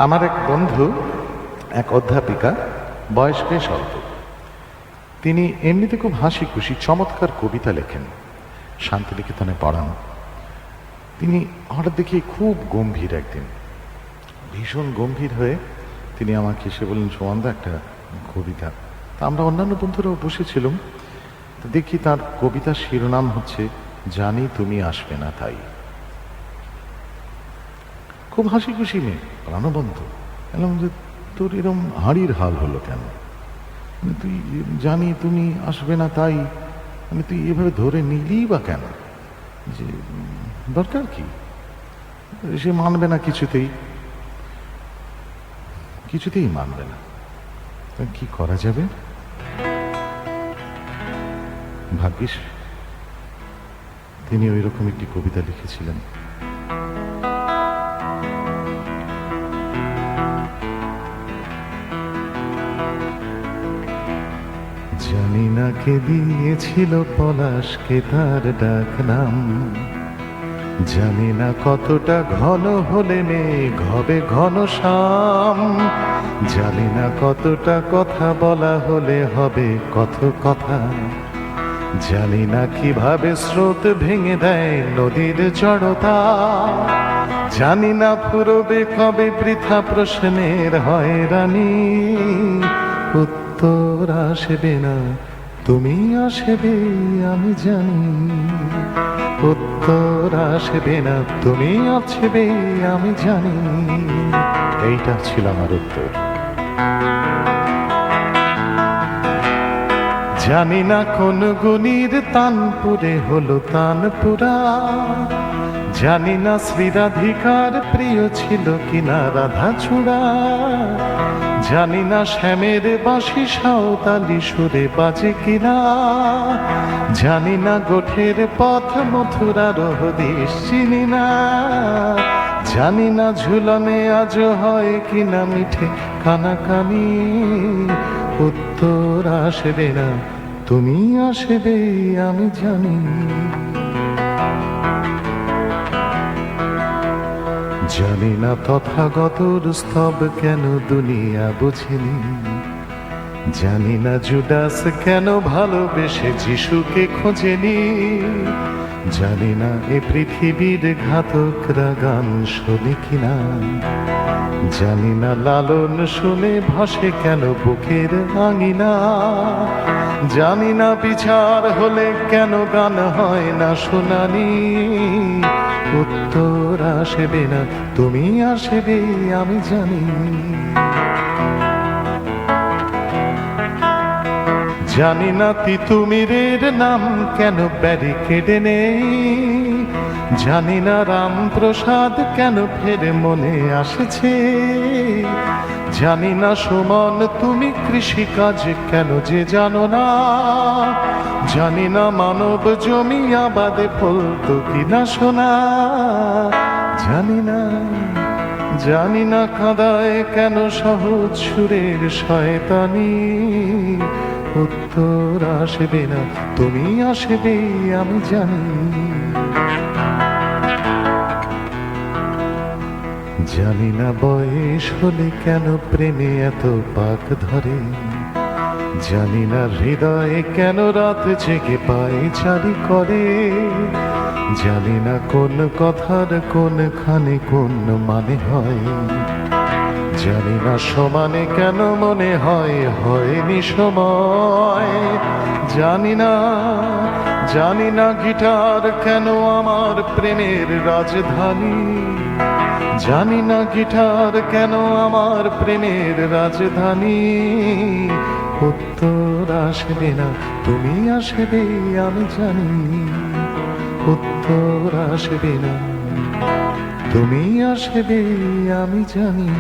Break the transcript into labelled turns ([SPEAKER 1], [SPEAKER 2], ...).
[SPEAKER 1] আমার এক বন্ধু, এক অধ্যাপিকা, বয়স বেশ অল্প। তিনি এমনিতে খুব হাসি খুশি চমৎকার কবিতা লেখেন, শান্তিনিকেতনে পড়ান। তিনি হঠাৎ দেখি খুব গম্ভীর, একদিন ভীষণ গম্ভীর হয়ে তিনি আমাকে এসে বললেন, সুমনদা একটা কবিতা। তা আমরা অন্যান্য বন্ধুরাও বসেছিলাম, তো দেখি তার কবিতার শিরোনাম হচ্ছে জানি তুমি আসবে না তাই। খুব হাসি খুশি মেয়ে, প্রাণবন্ত। বললাম যে তোর এরম হাড়ির হাল হলো কেন? তুই জানি তুমি আসবে না তাই, মানে তুই এভাবে ধরে নিলি বা কেন? যে দরকার কি? সে মানবে না, কিছুতেই মানবে না। কি করা যাবে? ভাগ্যিস তিনি ওই রকম একটি কবিতা লিখেছিলেন। জানি না কে দিয়েছিল পলাশকে তার ডাক নাম, জানি না কতটা ঘন হলে মেঘ হবে ঘন শ্যাম, জানি না কতটা কথা বলা হলে হবে কত কথা, জানি না কিভাবে স্রোত ভেঙে দেয় নদীর জড়তা, জানি না ফুরবে কবে বৃথা প্রশ্নের হয়রানি। উত্তর আসবে না, তুমি আসবে আমি জানি। উত্তর আসবে না, তুমি আসবে আমি জানি। এইটা ছিল আমার উত্তর। জানি না কোন গুণীর তানপুরে হলো তানপুরা, জানি না শ্রীরাধিকার প্রিয় ছিল কিনা রাধা চূড়া, জানি না শ্যামের বাঁশি সাঁওতালি সুরে বাজে কিনা, জানি না গোঠের পথ মথুরার হদিস চিনি না, জানি না ঝুলনে আজ হয় কিনা মিঠে কানাকানি। উত্তর আসবে না, তুমি আসবে আমি জানি। জানি না তথাগতর স্তব কেন দুনিয়া বুঝেনি, জানি না জুডাস কেন ভালোবেসে যিশুকে খোঁজেনি, জানি না এ পৃথিবীর ঘাতকরা গান শোনে কিনা, জানি না লালন শুনে ভাসে কেন বুকের আঙিনা, জানি না বিচার হলে কেন গান হয় না শুনানি। উত্তর আসবে না, তুমি আসবে আমি জানি। জানি না তিতুমিরের নাম কেন ব্যারিকেডে নেই, জানি না রামপ্রসাদ কেন ফের মনে আসছে, জানি না সুমন তুমি কৃষিকাজ কেন যে জানো না, জানি না মানব জমি আবাদে ফলতো কিনা সোনা, জানি না কাঁদায় কেন সহজ সুরের শয়তানি। উত্তর আসবে না, তুমি আসবে আমি জানি। জানি না বয়স হলে কেন প্রেমে এত পাক ধরে, জানি না হৃদয়ে কেন রাত জেগে পায়ে চারি করে, জানি না কোন কথার কোনখানে কোন মানে হয়, জানি না সমানে কেন মনে হয় হয়নি সময়, জানি না গিটার কেন আমার প্রেমের রাজধানী, জানি না গিটার কেন আমার প্রেমের রাজধানী। উত্তর আসবে না, তুমি আসবে আমি জানি। উত্তর আসবে না, তুমি আসবে আমি জানি।